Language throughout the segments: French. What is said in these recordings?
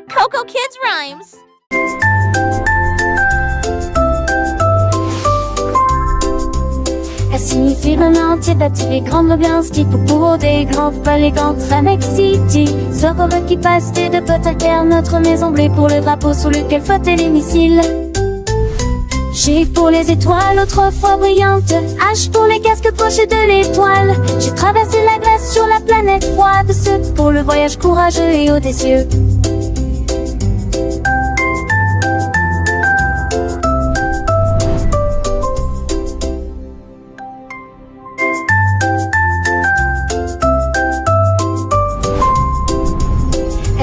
Coco Kids Rhymes. Elle signifie le main entier d'attirer grande bien ski pour des grands palais Ramex City. Zorro qui passe de potes à terre, notre maison bleue pour le drapeau sous lequel flottent les missiles. G pour les étoiles autrefois brillantes, H pour les casques poches de l'étoile. J'ai traversé la glace sur la planète froide, ce pour le voyage courageux et audacieux.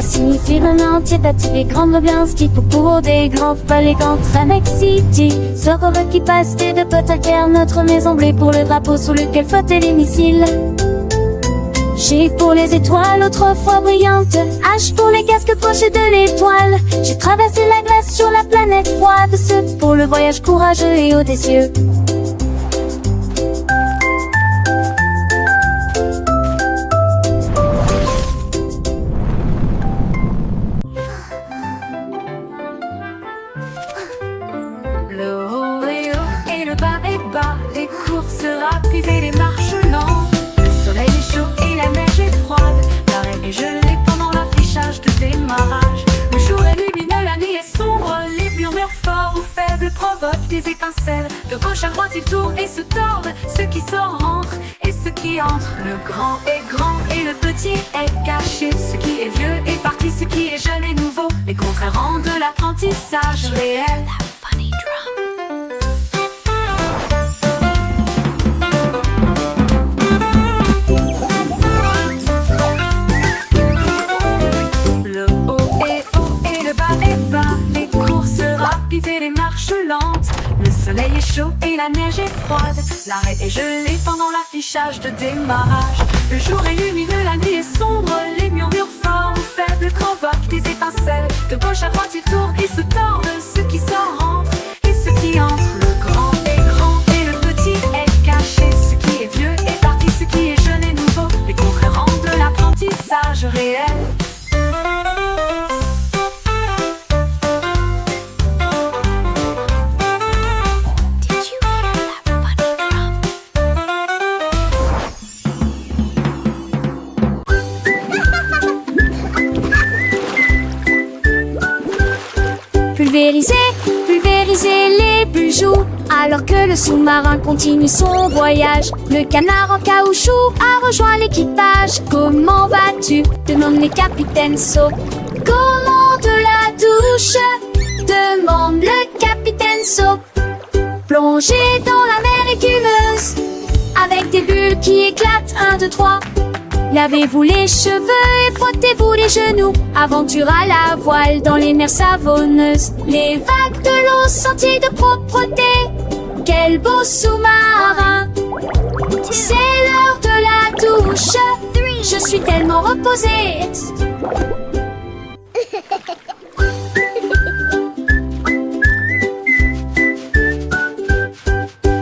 Signifie le nom entier d'attirer grande bien ski pour des grands palais Ramex City. Zorro qui passe de potes à terre, notre maison bleue pour le drapeau sous lequel flottaient les missiles. G pour les étoiles autrefois brillantes, H pour les casques poches de l'étoile. J'ai traversé la glace sur la planète froide, ce pour le voyage courageux et audacieux. Le haut est haut et le bas est bas, les courses rapides et les marches lentes. Le soleil est chaud et la neige est froide, l'arène est gelée pendant l'affichage de démarrage. Le jour est lumineux, la nuit est sombre, les murmures forts ou faibles provoquent des étincelles. De gauche à droite ils tournent et se tordent, ceux qui sortent rentrent et ceux qui entrent. Le grand est grand et le petit est caché, ce qui est vieux est parti, ce qui est jeune est nouveau. Les contraires rendent l'apprentissage réel. Et les marches lentes, le soleil est chaud et la neige est froide, l'arrêt est gelé pendant l'affichage de démarrage. Le jour est lumineux, la nuit est sombre, les murmures forts ou faibles provoquent des étincelles. De gauche à droite ils tournent et se tordent, ceux qui sortent rentrent et ceux qui entrent. Le grand est grand et le petit est caché, ce qui est vieux est parti, ce qui est jeune est nouveau. Les contraires rendent l'apprentissage réel. Pulvériser les bijoux, alors que le sous-marin continue son voyage. Le canard en caoutchouc a rejoint l'équipage. Comment vas-tu? Demandent les capitaines Soap. Comment de la douche? Demande le capitaine Soap. Plongez dans la mer écumeuse, avec des bulles qui éclatent, 1, 2, 3. Lavez-vous les cheveux et frottez-vous les genoux. Aventure à la voile dans les mers savonneuses. Les vagues de l'eau sentiers de propreté. Quel beau sous-marin. C'est l'heure de la douche. Je suis tellement reposée.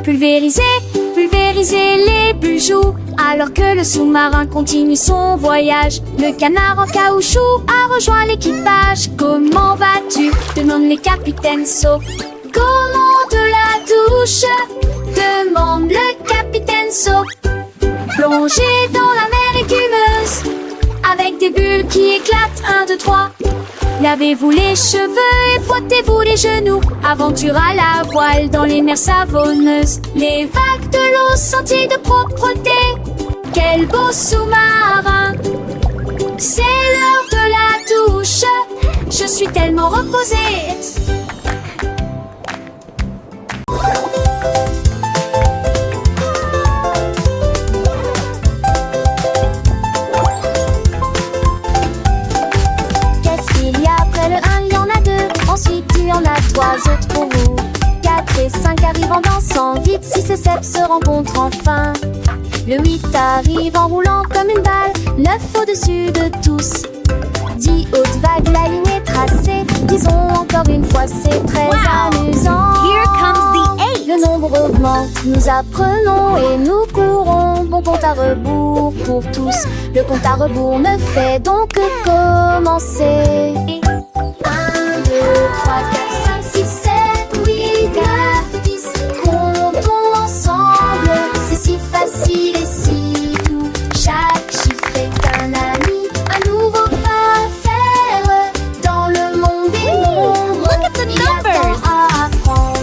Pulvériser les bijoux, alors que le sous-marin continue son voyage. Le canard en caoutchouc a rejoint l'équipage. Comment vas-tu? Demandent les capitaines Soap. Comment de la douche? Demande le capitaine Soap. Plongez dans la mer écumeuse, avec des bulles qui éclatent, 1, 2, 3. Lavez-vous les cheveux et frottez-vous les genoux. Aventure à la voile dans les mers savonneuses. Les vagues de l'eau sentiers de propreté. Quel beau sous-marin. C'est l'heure de la douche. Je suis tellement reposée. Ensuite il y en a 3 autres pour vous. 4 et 5 arrivent en dansant vite. 6 et 7 se rencontrent enfin. Le 8 arrive en roulant comme une balle. 9 au-dessus de tous. 10 hautes vagues, la ligne est tracée. Disons encore une fois, c'est très amusant. Here comes the 8. Le nombre augmente, nous apprenons et nous courons. Bon compte à rebours pour tous. Le compte à rebours ne fait donc que commencer. 3, 4, 5, 6, 7, 8, 9, 10. Comptons ensemble, c'est si facile et si doux. Chaque chiffre est un ami, un nouveau pas à faire dans le monde des nombres. Look at the Il y a numbers. tant à apprendre.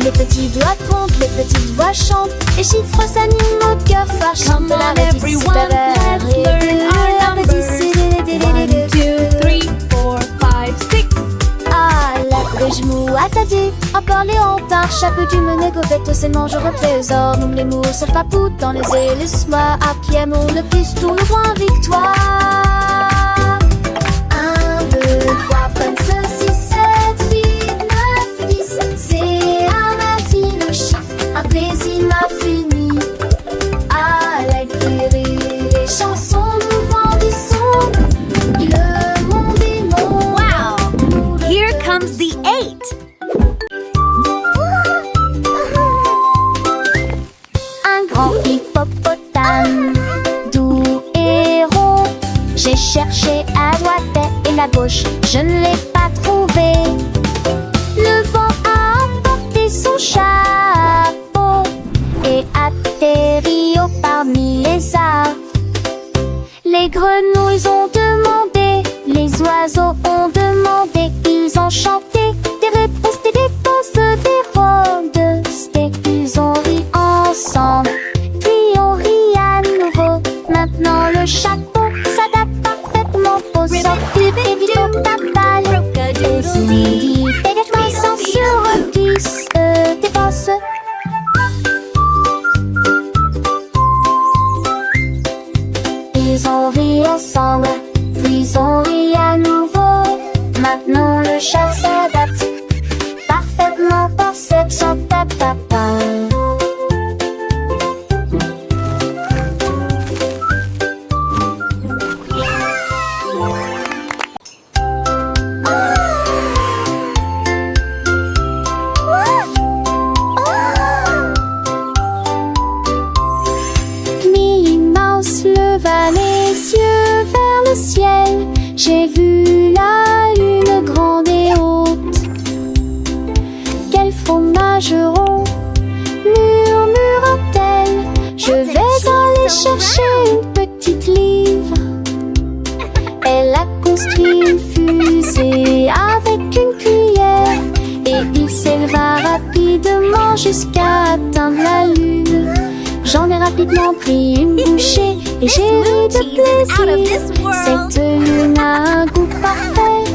Les petits doigts comptent, les petites voix chantent. Les chiffres s'animent au cœur fort. Chante Come la on, everyone, let's learn our numbers. 1, 2, 3, 4, 5, 6. Ah, le genou attaché, en parler en tard, chapeau du mené, gobette, c'est mange au trésor. Nous les mots, seul papou dans les ailes, soir, à pied, mon le plus, tout le point victoire. 1, 2, 3, 5, 6, 7, 8, 9, 10. C'est un infini chiffre, un plaisir infini. Avec des rires et chansons, nous grandissons. Le monde est mon. Wow! Here comes the 8. Un grand hippopotame, doux et rond. J'ai cherché à droite et à gauche, je ne l'ai pas trouvé. Le vent a emporté son chapeau et atterri au parmi les arbres. Les grenouilles ont demandé, les oiseaux ont demandé, ils ont chanté des réponses, des dépenses, des rôdes. Ils ont ri ensemble, puis on rit à nouveau. Maintenant le chapeau s'adapte parfaitement au sortir et vite au tabac. Et si des sans sur 10 dépenses. Ils ont ri ensemble, puis ils ont ri à nouveau. Maintenant le chat s'adapte parfaitement pour cette chante à papa. Minnie Mouse leva les yeux vers le ciel. J'ai vu la lune grande et haute. Quel fromage rond, murmura-t-elle. Je vais aller chercher une petite livre. Elle a construit une fusée avec une cuillère et il s'éleva rapidement jusqu'à atteindre la lune. J'en ai rapidement pris une bouchée et j'ai ri de plaisir. Cette lune a un goût parfait,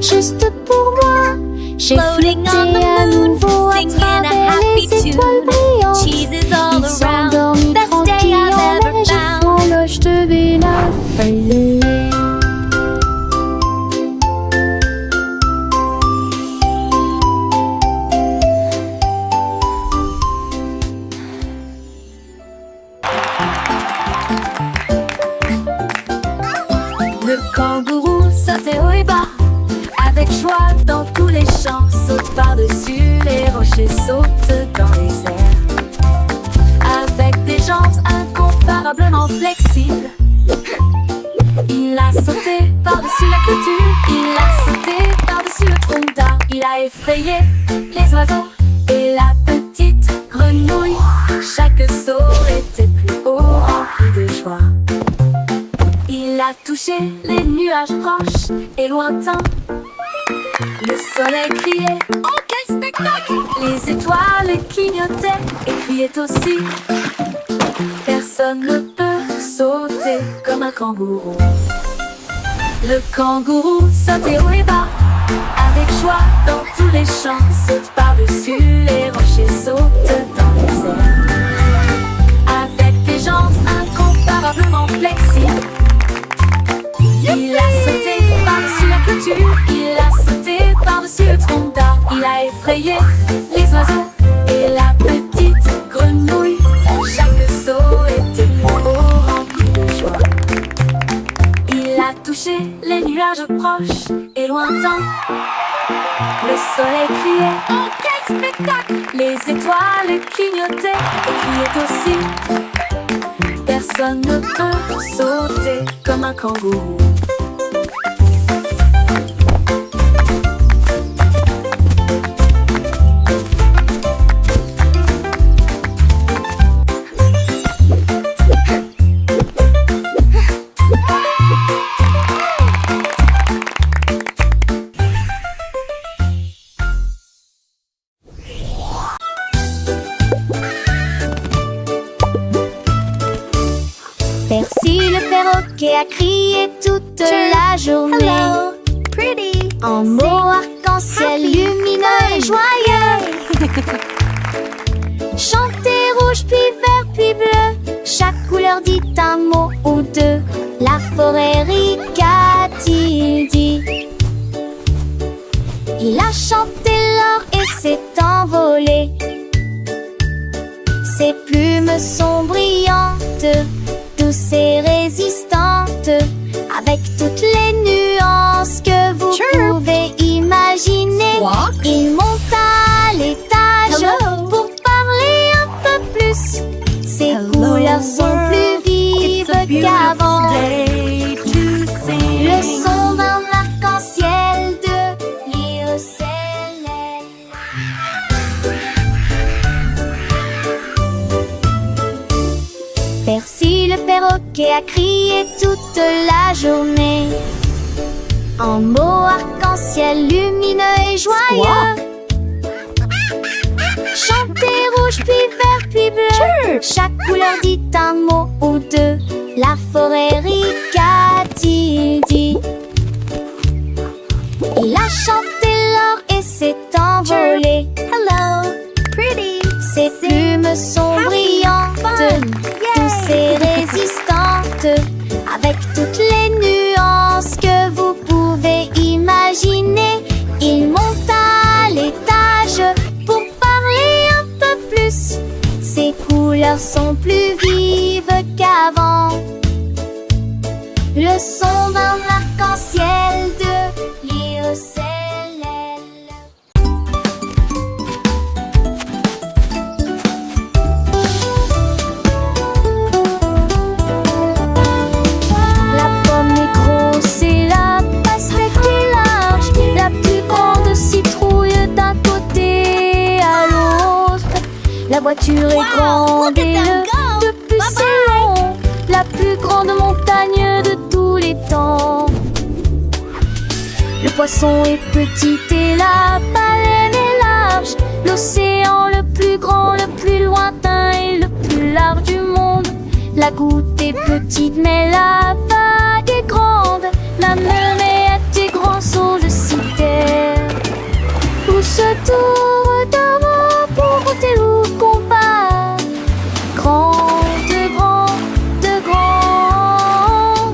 juste pour moi. J'ai Floating flotté on the à moon, nouveau à singing a travers happy les étoiles tune. brillantes. Cheeses all Ils sont around, endormis best day tranquilles I've en ever neige found. et franloche de Bella. Le kangourou sautait haut et bas, avec joie dans tous les champs. Saute par-dessus les rochers, saute dans les airs. Avec des jambes incomparablement flexibles, il a sauté par-dessus la clôture, il a sauté par-dessus le tronc d'arbre. Il a effrayé les oiseaux et la petite grenouille. Chaque saut était plus haut, rempli de joie. Il a touché les nuages proches et lointains. Le soleil criait, oh quel spectacle! Les étoiles clignotaient et criaient aussi. Personne ne peut sauter comme un kangourou. Le kangourou sautait haut et bas, avec joie dans tous les champs. Saute par-dessus les rochers, saute dans les airs. Avec des jambes incomparablement flexibles, il a sauté par-dessus la clôture, il a sauté par-dessus le tronc d'arbre. Il a effrayé les oiseaux et la petite grenouille. Chaque saut était plus haut, rempli de joie. Il a touché les nuages proches et lointains. Le soleil criait, oh quel spectacle! Les étoiles clignotaient et criaient aussi. Personne ne peut sauter comme un kangourou. perroquet a crié toute la journée. Hello, pretty. En mots arc-en-ciel Happy, lumineux et joyeux. Chantez rouge puis vert puis bleu. Chaque couleur dit un mot ou deux. La forêt rit, qu'a-t-il dit? Il a chanté l'or et s'est envolé. Ses plumes sont brillantes, douces et résistantes, avec toutes les nuances que vous pouvez imaginer. Squawk. Il monte à l'étage Hello. pour parler un peu plus. Ses couleurs sont plus vives qu'avant. Le son d'un arc-en-ciel de l'Iocélène. Percy le perroquet a crié toute la journée. En mots arc-en-ciel lumineux et joyeux. Chantez rouge puis vert puis bleu. Chaque couleur dit un mot ou deux. La forêt rit, qu'a-t-il dit? Il a chanté l'or et s'est envolé. Hello, pretty. Ses plumes sont brillantes, douces et résistantes, avec toutes les nuances que vous pouvez imaginer. Il monte à l'étage pour parler un peu plus. Ses couleurs sont plus vives qu'avant. Le son d'un arc-en-ciel de l'Iocélène. La pomme est grosse et la pastèque est large. La plus grande citrouille d'un côté à l'autre. La voiture est grande et le plus c'est long. La plus grande montagne de tous les temps. Le poisson est petit et la baleine est large. L'océan le plus grand, le plus lointain et le plus large du monde. La goutte est petite mais la vague est grande. La mermaid est grand son de citer. Où se tourne d'avant pour goûter ou combat. De grands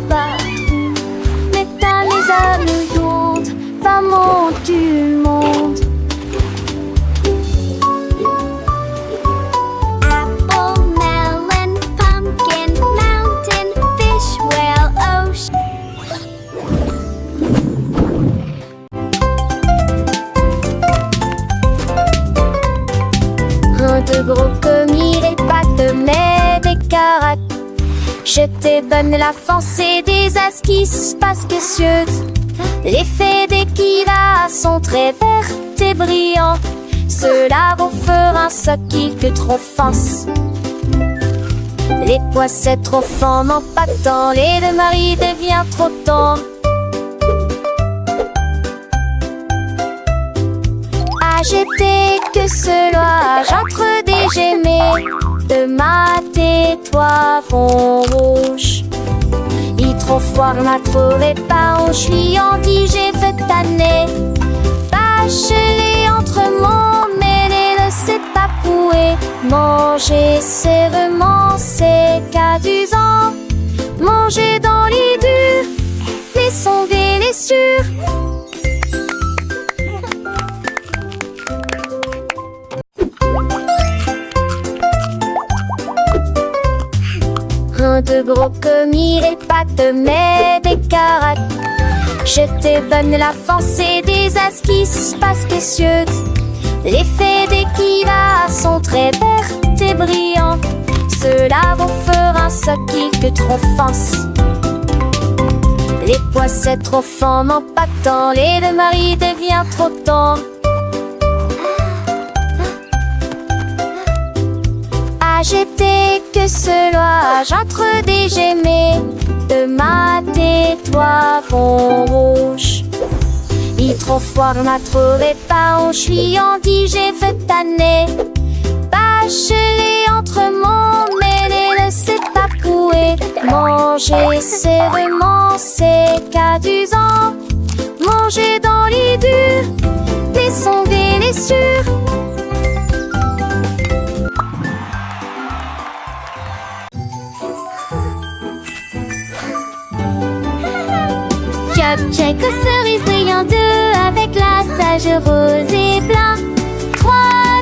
bateaux. Métal les âmes femme du monde. Apple, melon, pumpkin, mountain, fish, whale, ocean. Un de gros comme il est pattes, mais des caracs. Je te donne la force et des as qui se passent précieuses. L'effet des kivas sont très verts et brillants. Cela vous fera un soquille que trop force. Les poissets trop forts n'en pas tant. Les deux maris devient trop tendre. Agiter que cela entre des gemets. De ma tais-toi fond rouge. Il trop froid m'a trouvé pas en chouillant, dit j'ai fait tanner. Bâche-les entre mon mêlé, ne sait pas pouer. Manger sévèrement, c'est qu'adusant. Manger dans les durs, les sonder les sûrs. Un de gros comme il est pattes, mais des caracs. Je te donne la force et des as qui se passent précieuses. L'effet des kivas sont très verts et brillants. Cela vous fera un soquille que trop force. Les poissets trop forts n'en pas tant. Les deux maris devient trop tendre. Agiter que cela entre des gemets. De ma tais-toi fond rouge. Il trop froid m'a trouvé pas en chouillant, dit j'ai fait tanner. Bâche-les entre mon mêlé, ne sait pas couer. Manger, c'est vraiment, c'est cadusant. Manger dans les durs, les sons et les sûrs. Cupcake aux cerises brillantes, 2 avec glaçage rose et blanc, 3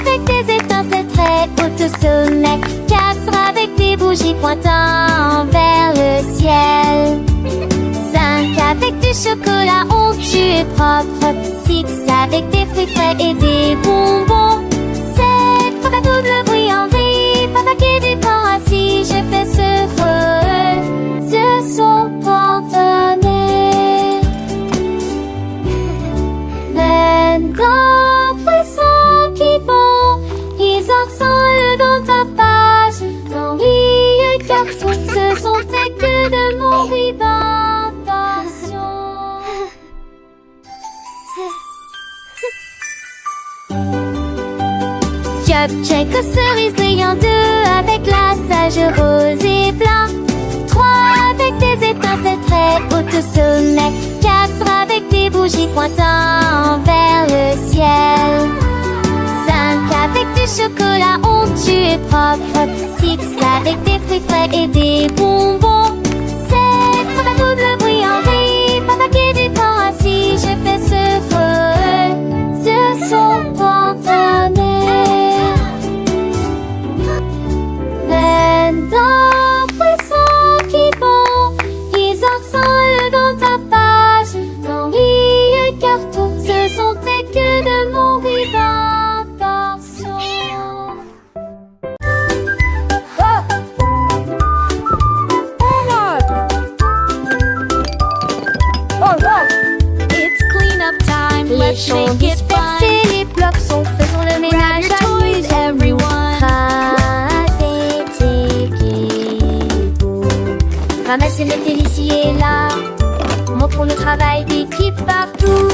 avec des étincelles très hautes au sommet, 4 avec des bougies pointant vers le ciel, 5 avec du chocolat onctueux et propre, 6 avec des fruits frais et des bonbons, 7 papa double brillanterie, papa qui dépend assis, je fais ce son spontané. Dans poisson qui bon, ils ressemblent dans ta page. Dans les cartons, ce sont tes que de mon d'intention. Cupcake aux cerises brillantes, 2 avec glaçage rose et blanc, 3 avec des étincelles très hautes au sommet, 4 avec des bougies pointant vers le ciel, 5 avec du chocolat onctueux et propre, 6 avec des fruits frais et des bonbons, 7 papa double brillanterie, papa qui dépend assis, je fais ce son spontané. Dans poisson qui bon, ils ressemblent dans ta page. Dans les cartons, ce sont tes que de mon d'intention. It's cleanup time, let's make it fun. Les blocs sont faisons le ménage Grab your toys, everyone. Ramasser le thé ici et là. Montrons le travail d'équipe partout.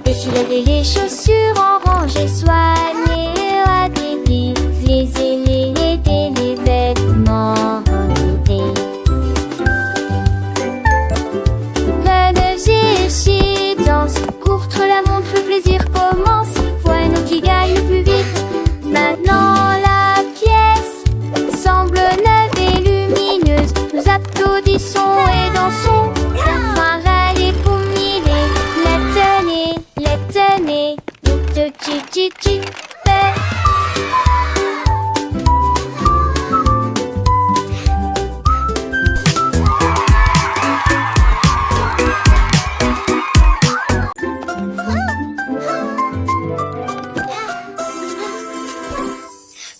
Défiler les chaussures en rangée, soigner à débit. Les aînés aider les vêtements en été. La neige est danse, courte la montre, le plaisir commence. Voilà nous qui gagne le plus vite. Maintenant la pièce semble neuve et lumineuse. Nous applaudissons et dansons. Enfin râler pour mille. Les tenez,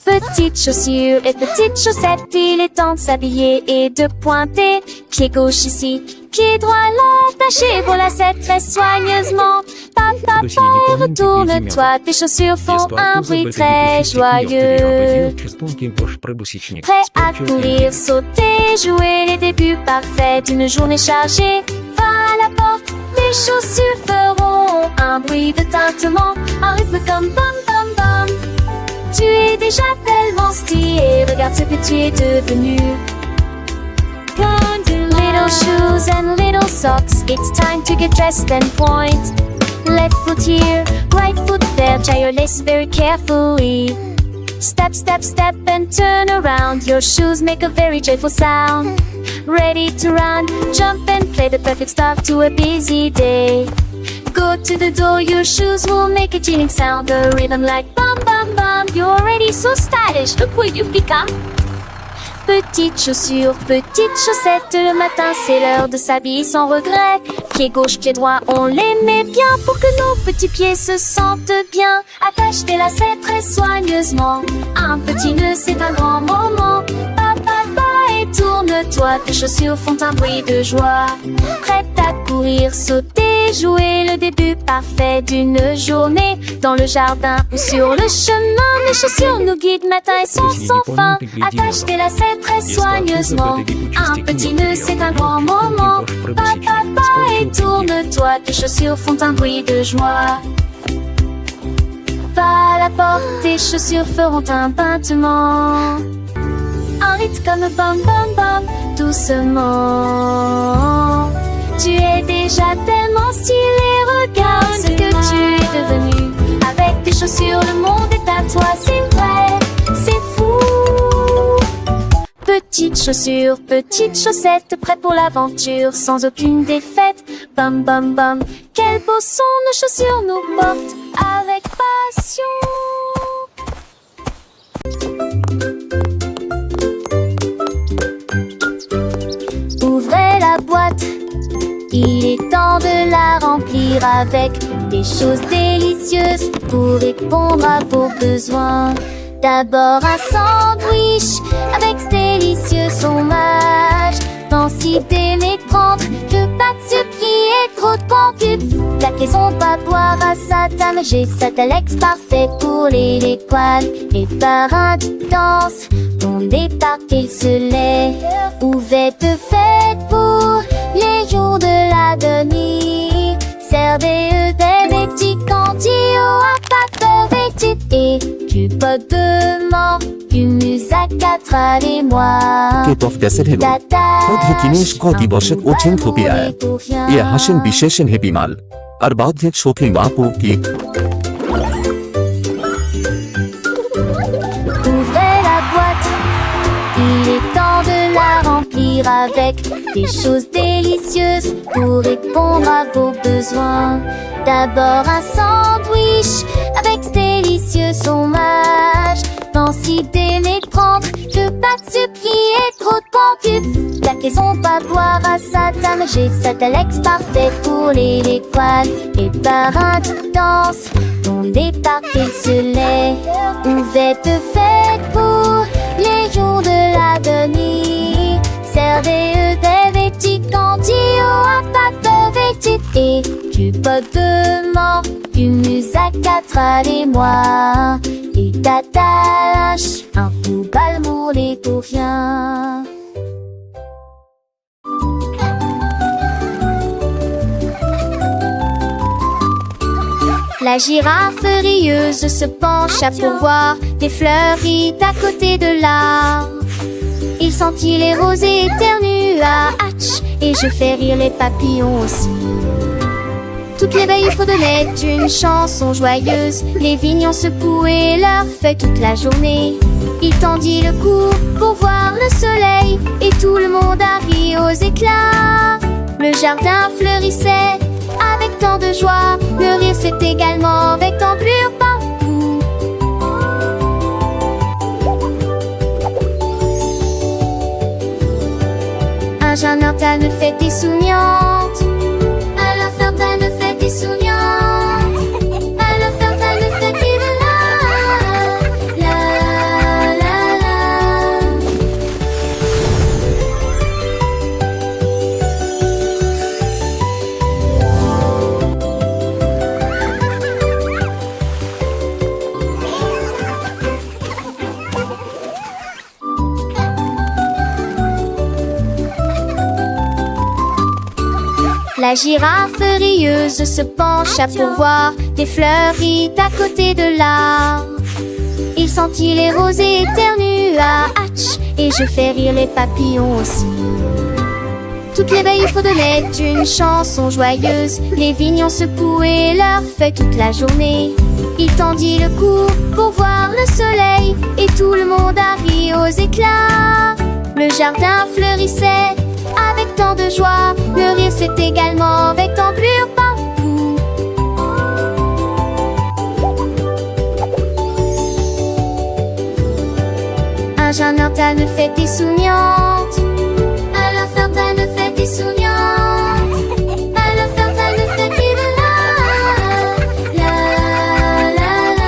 Petites chaussures et petites chaussettes, il est temps de s'habiller et de pointer. Pied gauche ici, pied droit là, attaché pour la lacette très soigneusement. Papa, retourne-toi, tes chaussures font un bruit très joyeux. Prêt à courir, sauter, jouer les débuts parfaits d'une journée chargée. Va à la porte, tes chaussures feront un bruit de tintement, un rythme comme bam bam bam. Tu es déjà tellement stylé, regarde ce que tu es devenu. Little shoes and little socks, it's time to get dressed and point. Left foot here, right foot there, tie your lace very carefully. Step, step, step and turn around, your shoes make a very joyful sound. Ready to run, jump and play, the perfect start to a busy day. Go to the door, your shoes will make a chilling sound, a rhythm like bum bum bum. You're already so stylish, look what you've become. Petites chaussures, petites chaussettes, le matin c'est l'heure de s'habiller sans regret. Pied gauche, pied droit, on les met bien pour que nos petits pieds se sentent bien. Attache tes lacets très soigneusement, un petit nœud c'est un grand moment. Et tourne-toi, tes chaussures font un bruit de joie. Prête à courir, sauter, jouer le début parfait d'une journée. Dans le jardin ou sur le chemin, mes chaussures nous guident matin et soir sans fin. Attache tes lacets très soigneusement, un petit nœud c'est un grand moment. Et tourne-toi, tes chaussures font un bruit de joie. pas la porte, tes chaussures feront un battement. Un rythme comme bam bam bam, doucement. Tu es déjà tellement stylé, regarde ce que tu es devenu. Avec tes chaussures, le monde est à toi, c'est vrai, c'est fou. Petites chaussures, petites chaussettes, prêtes pour l'aventure, sans aucune défaite. Bam bam bam, quel beau son, nos chaussures nous portent avec passion. Ouvrez la boîte, il est temps de la remplir avec des choses délicieuses pour répondre à vos besoins. D'abord un sandwich avec ce délicieux fromage. Densité l'écran, que pas de sucre qui est trop de pancube. La caisson pas boire à ça, t'as mangé ça, t'as l'ex parfait pour les poils. Les parrains qui dansent, ton départ qu'il se lève. Ouverte fête pour les jours de l'agonie. Servez des petits candis au pâte veggie. Et du pot de mort, du musakat et moi. কেটফ হলো অধিকিনেশ দিবসক ওছেন থুপিয়ায় এ হাসেন বিশেষেন হেপিমাল আর বাধ্যেক শোকিং বাপু কি Ouvrez la boîte, il est temps de la remplir avec des choses délicieuses pour répondre à vos besoins. D'abord un sandwich avec ce délicieux fromage. Densité l'écran, que pas de sucre qui est trop de pancube. La caisson pas boire à ça, t'as mangé ça, t'as l'ex parfait pour les poils. Les parrains qui dansent, ton départ qu'il se lève. Ouverte fête pour les jours de l'agonie. Servez des petits candis au pâte veggie. Et du pot de mort, du musakat et moi. Et t'attaches un coup balmour les pour rien. La girafe rieuse se penche à pourvoir des fleuries à côté de l'arbre. Il sentit les rosées éternues à hatch, et je fais rire les papillons aussi. Toutes les veilles fredonnaient une chanson joyeuse. Les vignes ont secoué leurs feuilles toute la journée. Il tendit le cou pour voir le soleil, et tout le monde a ri aux éclats. Le jardin fleurissait avec tant de joie. Le rire s'est également avec ampleur partout. Un jeune interne fait des souriantes. Alors Ferdinand fait des souriantes. Alors Ferdinand fait des la la la la. La girafe rieuse se penche à pourvoir des fleuries à côté de l'arbre. Il sentit les rosées éternues à hatch, et je fais rire les papillons aussi. Toutes les veilles fredonnaient une chanson joyeuse. Les vignes ont secoué leurs feuilles toute la journée. Il tendit le cou pour voir le soleil, et tout le monde a ri aux éclats. Le jardin fleurissait avec tant de joie. Le rire s'est également avec ampleur partout. Un jeune interne fait des souriantes. Alors Ferdinand fait des souriantes. Alors Ferdinand fait des la la la la.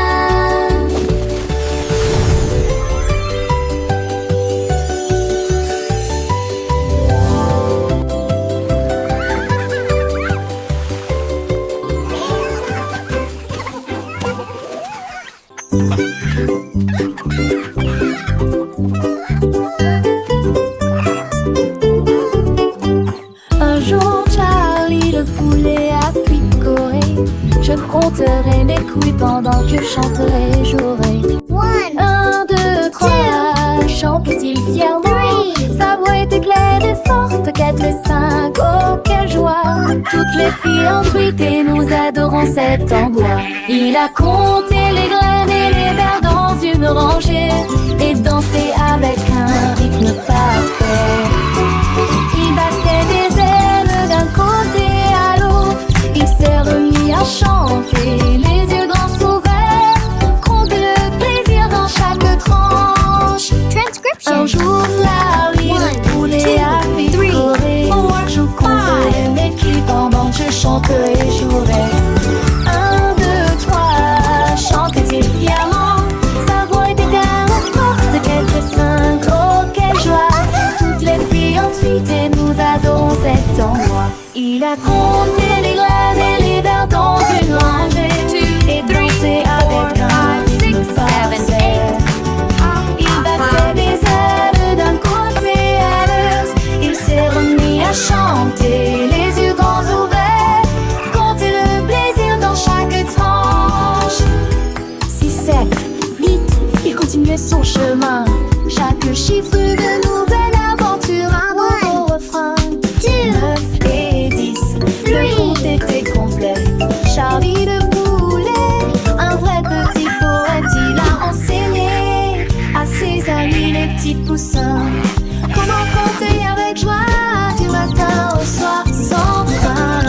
Un jour, Charlie le poulet a picoré. Je compterai mes couilles pendant que je chanterai. fièrement. Sa voix était claire et forte, 4 et 5, oh quelle joie. Toutes les filles ont tweeté, nous adorons cet endroit. Il a compté les graines et les vers dans une rangée et dansé avec un rythme parfait. Il battait des ailes d'un côté à l'autre. Il s'est remis à chanter, les yeux grands ouverts, compter le plaisir dans chaque tranche. Un jour, Larry, le poulet a picoré. Je compterai mes qui pendant que je chanterai et jouerai. 1, 2, 3, chantait-il fièrement. Sa voix était tellement forte, 4 et 5, oh quelle joie. Toutes les filles ont tweeté, nous adorons cet endroit. Il a compté les graines et les vers dans une rangée et dansé avec un rythme parfait. Il battait des ailes d'un côté à l'autre. Il s'est remis à chanter, les yeux grands ouverts, compter le plaisir dans chaque tranche. 6, 7, 8, il continuait son chemin. Chaque chiffre de nouvelle aventure, un nouveau refrain. 9 et 10, le compte était complet. Charlie le poulet, un vrai petit poète, il a enseigné à ses amis les petits poussins comment compter avec joie du matin au soir sans fin.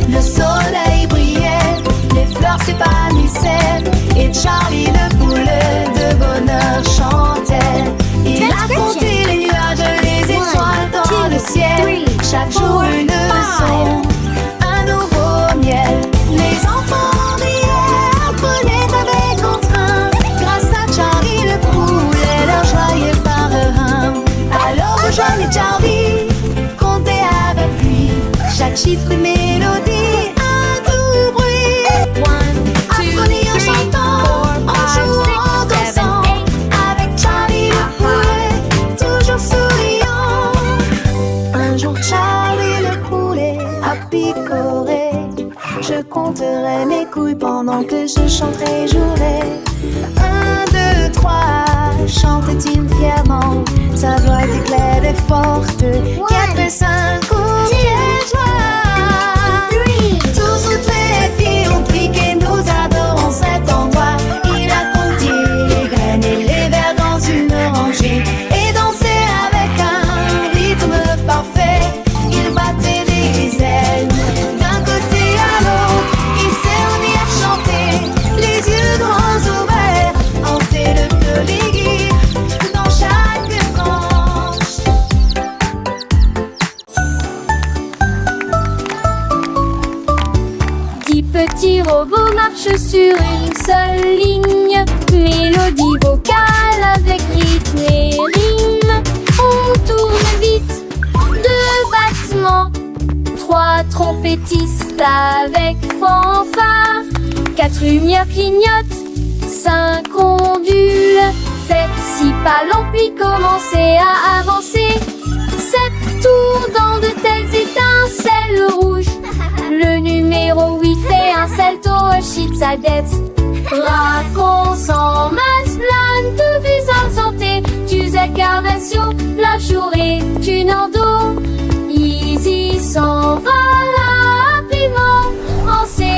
Le soleil brillait, les fleurs s'épanouissaient et Charlie le poulet de bonheur chantait. Il a compté les nuages, les étoiles dans le ciel. Chaque jour une leçon, un nouveau miel. Les enfants d'hier prenaient avec entrain, grâce à Charlie le poulet, leur joyeux parrain. Alors rejoignez Charlie, comptez avec lui. Chaque chiffre une mélodie, un doux bruit. Apprenez en chantant, en jouant, en dansant, avec Charlie le poulet, toujours souriant. Un jour Charlie le poulet a picoré. Je compterai mes couilles pendant que je chanterai et jouerai. 1, 2, 3, chantait-il fièrement. Sa voix était claire et forte, 4 et 5, oh quelle joie. Tous, toutes les filles ont piqué, nous adorons cet endroit. Il a compté les graines et les vers dans une rangée et dansé avec un rythme parfait. Il battait des ailes d'un côté à l'autre. Il s'est remis à chanter, les yeux grands ouverts, hanter le plaisir dans chaque tranche. 10 petits robots marchent sur une seule ligne. Mélodie vocale avec rythme et rime. On tourne vite, 2 battements, 3 trompettistes avec fanfare, 4 lumières clignotent, 5 ondules. Faites 6 pas longs puis commencez à avancer. 7 tours dans de telles étincelles rouges. Le numéro 8 fait un salto, chute sa dette. Raconte sans masse, plane de vues santé. Tu carnation, la journée du Nando. Easy s'en va rapidement en séjouré.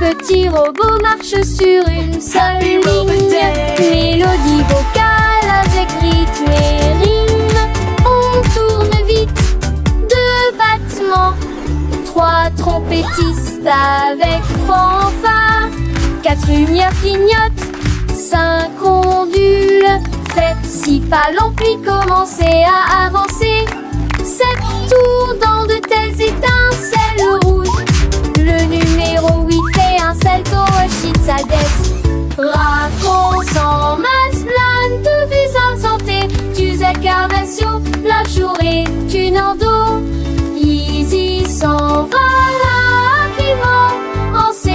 Petits robots marchent sur une seule ligne. Mélodie vocale avec rythme et rime. On tourne vite, 2 battements, 3 trompettistes avec fanfare, 4 lumières clignotent, 5 ondules. Faites 6 pas longs puis commencez à avancer. 7 tours dans de telles étincelles rouges. Le numéro 8 fait un salto, chute sa dette. Raconte sans masse, plane de vues santé. Tu carnation, la journée du Nando. Easy s'en va rapidement en séjouré.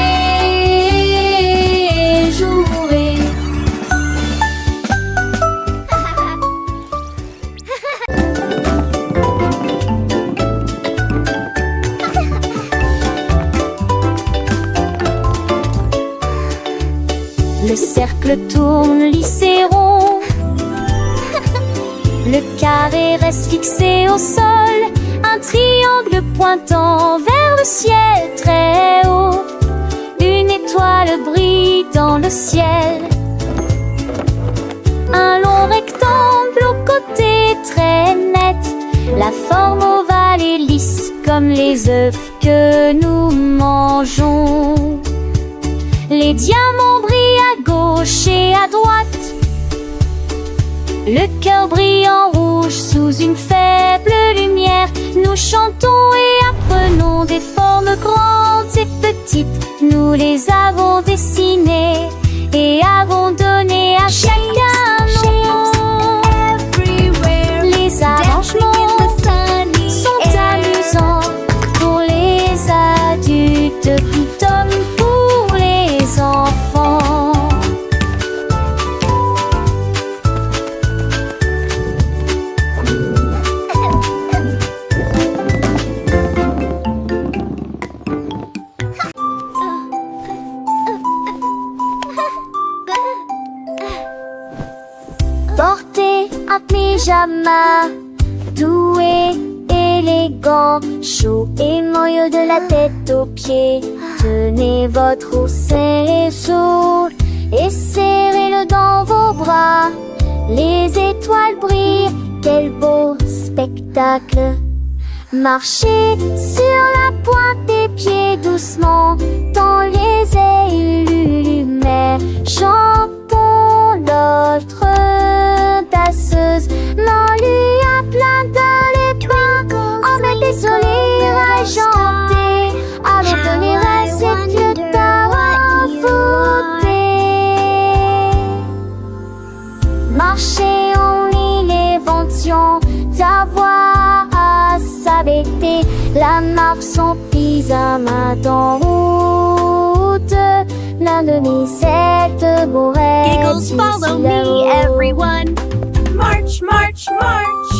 cercle tourne, lycée rond. Le carré reste fixé au sol, un triangle pointant vers le ciel très haut. Une étoile brille dans le ciel. Un long rectangle au côté très net. La forme ovale est lisse comme les œufs que nous mangeons. Les diamants brillent à gauche et à droite. Le cœur brille en rouge sous une faible lumière. Nous chantons et apprenons des formes grandes et petites. Nous les avons dessinées et avons donné à chacun un nom. Les arrangements sont amusants pour les adultes tout comme pour les enfants. Portez un pyjama doux et élégant, chaud et moelleux de la tête aux pieds. Tenez votre ours serré chaud et serrez-le dans vos bras. Les étoiles brillent, quel beau spectacle. Marchez sur la pointe des pieds doucement dans les ailes lumières. Chantons notre danseuse. Non, lui a plein de les bains. On met des sourires à chanter. Allons donner à cette vieux d'avoir fouté. Marchez, on lit l'évention d'avoir à s'arrêter. La marche son pyjama en route. L'un de mes sept beaux rêves. Giggles, follow me, everyone. March, march, march.